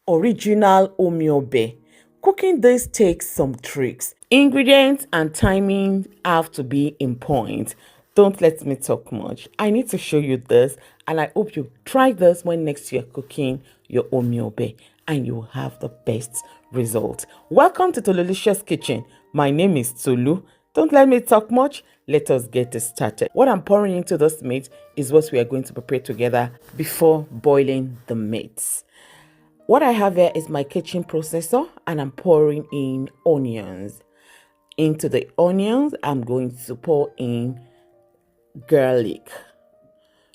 original omiobe. Cooking this takes some tricks. Ingredients and timing have to be in point. Don't let me talk much. I need to show you this, and I hope you try this when next you're cooking your omiobe and you will have the best result. Welcome to Tolulicious Kitchen. My name is Tolu. Don't let me talk much. Let us get started. What I'm pouring into this meat is what we are going to prepare together before boiling the meat. What I have here is my kitchen processor, and I'm pouring in onions. Into the onions, I'm going to pour in garlic.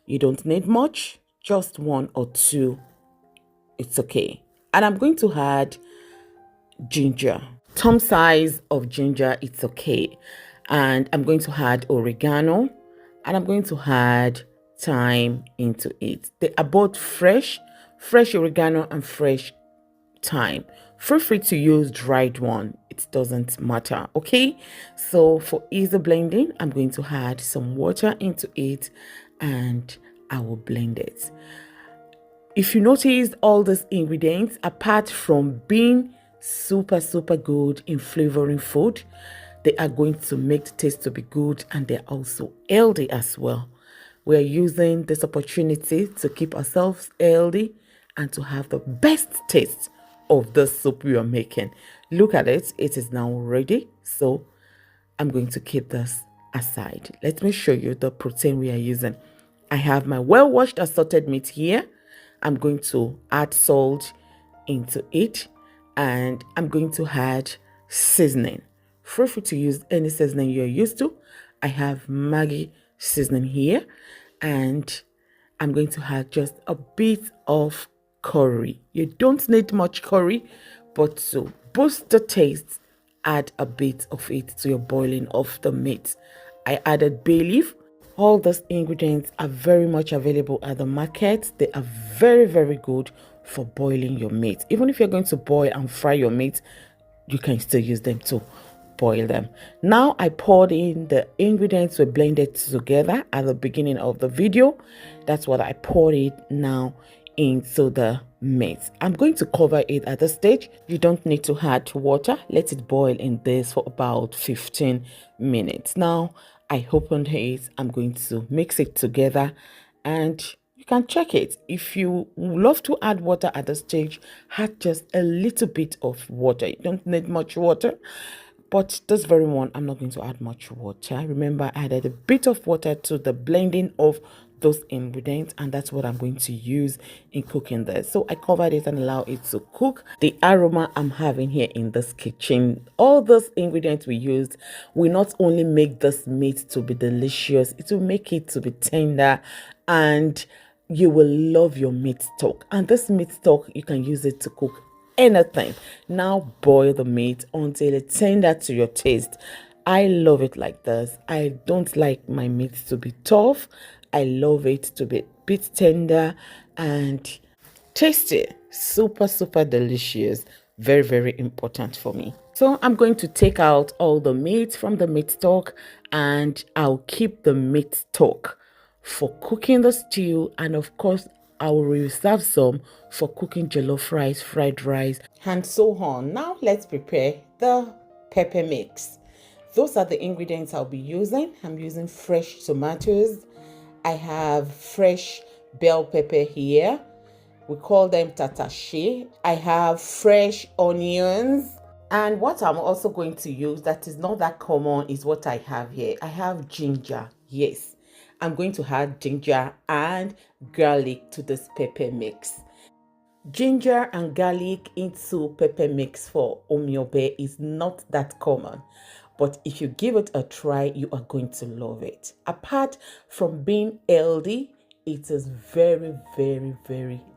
You don't need much, just one or two. It's okay. And I'm going to add ginger. Thumb size of ginger, it's okay. And I'm going to add oregano, and I'm going to add thyme into it. They are both fresh oregano and fresh thyme. Feel free to use dried one, it doesn't matter. Okay, so for easy blending, I'm going to add some water into it and I will blend it. If you notice, all these ingredients, apart from being super good in flavoring food, they are going to make the taste to be good, and they're also healthy as well. We're using this opportunity to keep ourselves healthy and to have the best taste of the soup we are making. Look at it, it is now ready. So I'm going to keep this aside. Let me show you the protein we are using. I have my well-washed assorted meat here. I'm going to add salt into it, and I'm going to add seasoning. Feel free to use any seasoning you're used to. I have Maggi seasoning here, and I'm going to add just a bit of curry. You don't need much curry, but to boost the taste, add a bit of it to your boiling of the meat. I added bay leaf. All those ingredients are very much available at the market. They are very good for boiling your meat. Even if you're going to boil and fry your meat, you can still use them to boil them. Now I poured in the ingredients we blended together at the beginning of the video. That's what I poured it now into the meat. I'm going to cover it at this stage. You don't need to add water. Let it boil in this for about 15 minutes. Now I opened it. I'm going to mix it together, and you can check it. If you love to add water at this stage, add just a little bit of water. You don't need much water. But this very one, I'm not going to add much water. Remember, I added a bit of water to the blending of those ingredients, and that's what I'm going to use in cooking this. So I covered it and allow it to cook. The aroma I'm having here in this kitchen, all those ingredients we used will not only make this meat to be delicious, it will make it to be tender, and you will love your meat stock. And this meat stock, you can use it to cook anything. Now boil the meat until it's tender to your taste. I love it like this. I don't like my meat to be tough. I love it to be a bit tender and tasty. Super delicious. Very important for me. So I'm going to take out all the meat from the meat stock, and I'll keep the meat stock for cooking the stew, and of course I will reserve some for cooking jollof rice, fried rice, and so on. Now let's prepare the pepper mix. Those are the ingredients I'll be using. I'm using fresh tomatoes. I have fresh bell pepper here. We call them tatache. I have fresh onions. And what I'm also going to use that is not that common is what I have here. I have ginger. Yes, I'm going to add ginger and garlic to this pepper mix. Ginger and garlic into pepper mix for omiobe is not that common, but if you give it a try, you are going to love it. Apart from being healthy, it is very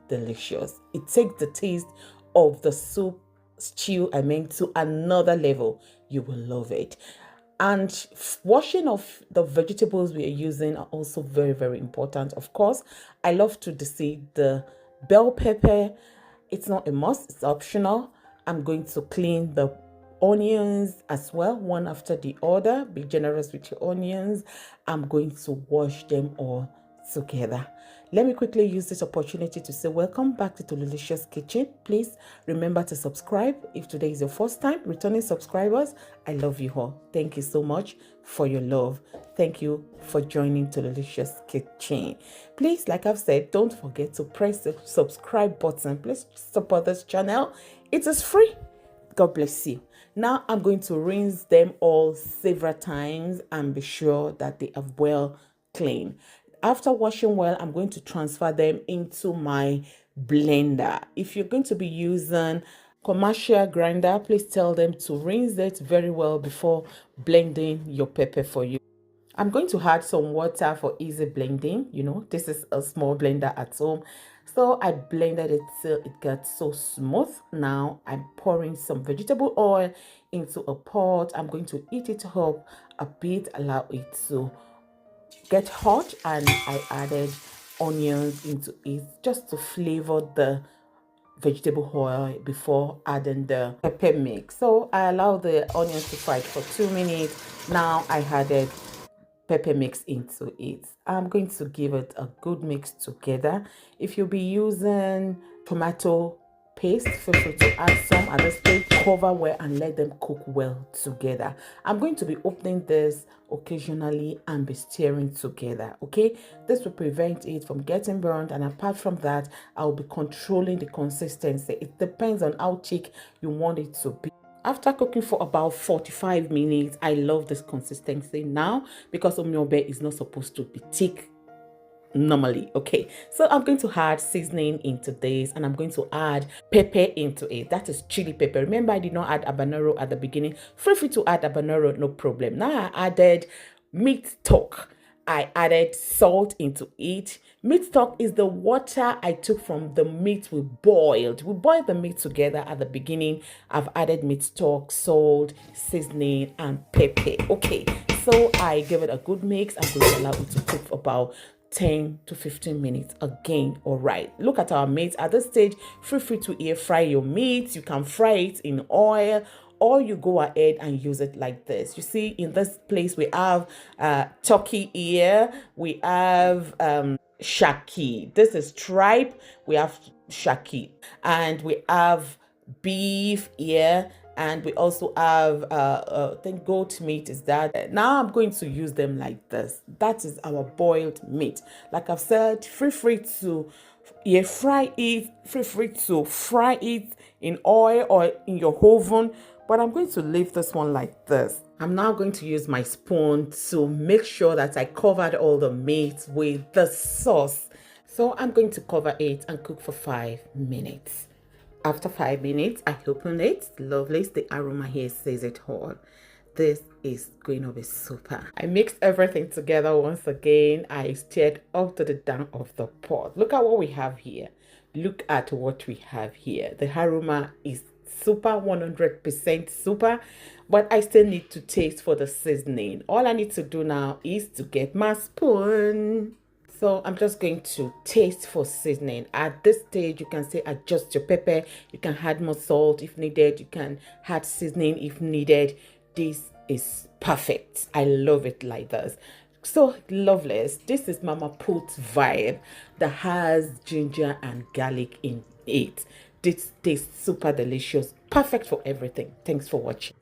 delicious. It takes the taste of the soup stew to another level. You will love it. And washing of the vegetables we are using are also very important. Of course, I love to deseed the bell pepper. It's not a must, it's optional. I'm going to clean the onions as well, one after the other. Be generous with your onions. I'm going to wash them all together. Let me quickly use this opportunity to say welcome back to Tolulicious Kitchen. Please remember to subscribe if today is your first time. Returning subscribers, I love you all. Thank you so much for your love. Thank you for joining Tolulicious Kitchen. Please, like I've said, don't forget to press the subscribe button. Please support this channel. It is free. God bless you. Now I'm going to rinse them all several times and be sure that they are well clean. After washing well, I'm going to transfer them into my blender. If you're going to be using commercial grinder, please tell them to rinse it very well before blending your pepper for you. I'm going to add some water for easy blending. You know, this is a small blender at home. So I blended it till it got so smooth. Now I'm pouring some vegetable oil into a pot. I'm going to heat it up a bit, allow it to get hot, and I added onions into it just to flavor the vegetable oil before adding the pepper mix. So I allowed the onions to fry for 2 minutes. Now I added pepper mix into it. I'm going to give it a good mix together. If you'll be using tomato paste, feel free to add some at this stage. Cover well and let them cook well together. I'm going to be opening this occasionally and be stirring together. Okay, this will prevent it from getting burnt, and apart from that, I'll be controlling the consistency. It depends on how thick you want it to be. After cooking for about 45 minutes, I love this consistency now because omyobe is not supposed to be thick normally. Okay, so I'm going to add seasoning into this, and I'm going to add pepper into it. That is chili pepper. Remember, I did not add habanero at the beginning. Feel free to add habanero, no problem. Now I added meat stock. I added salt into it. Meat stock is the water I took from the meat we boiled. We boiled the meat together at the beginning. I've added meat stock, salt, seasoning, and pepper. Okay, so I give it a good mix. I'm going to allow it to cook for about 10 to 15 minutes again. All right, look at our meat at this stage. Feel free to air fry your meat. You can fry it in oil, or you go ahead and use it like this. You see, in this place we have turkey ear, we have shaki. This is tripe. We have shaki, and we have beef ear, and we also have I think goat meat is that. Now I'm going to use them like this. That is our boiled meat. Like I've said, feel free to fry it, feel free to fry it in oil or in your oven, but I'm going to leave this one like this. I'm now going to use my spoon to make sure that I covered all the meat with the sauce. So I'm going to cover it and cook for 5 minutes. After 5 minutes, I open it. Lovely, the aroma here says it all. This is going to be super. I mixed everything together once again. I stirred up to the down of the pot. Look at what we have here. Look at what we have here. The aroma is super, 100% super, but I still need to taste for the seasoning. All I need to do now is to get my spoon. So I'm just going to taste for seasoning. At this stage, you can say adjust your pepper. You can add more salt if needed. You can add seasoning if needed. This is perfect. I love it like this. So lovely. This is Mama Put's vibe that has ginger and garlic in it. This tastes super delicious. Perfect for everything. Thanks for watching.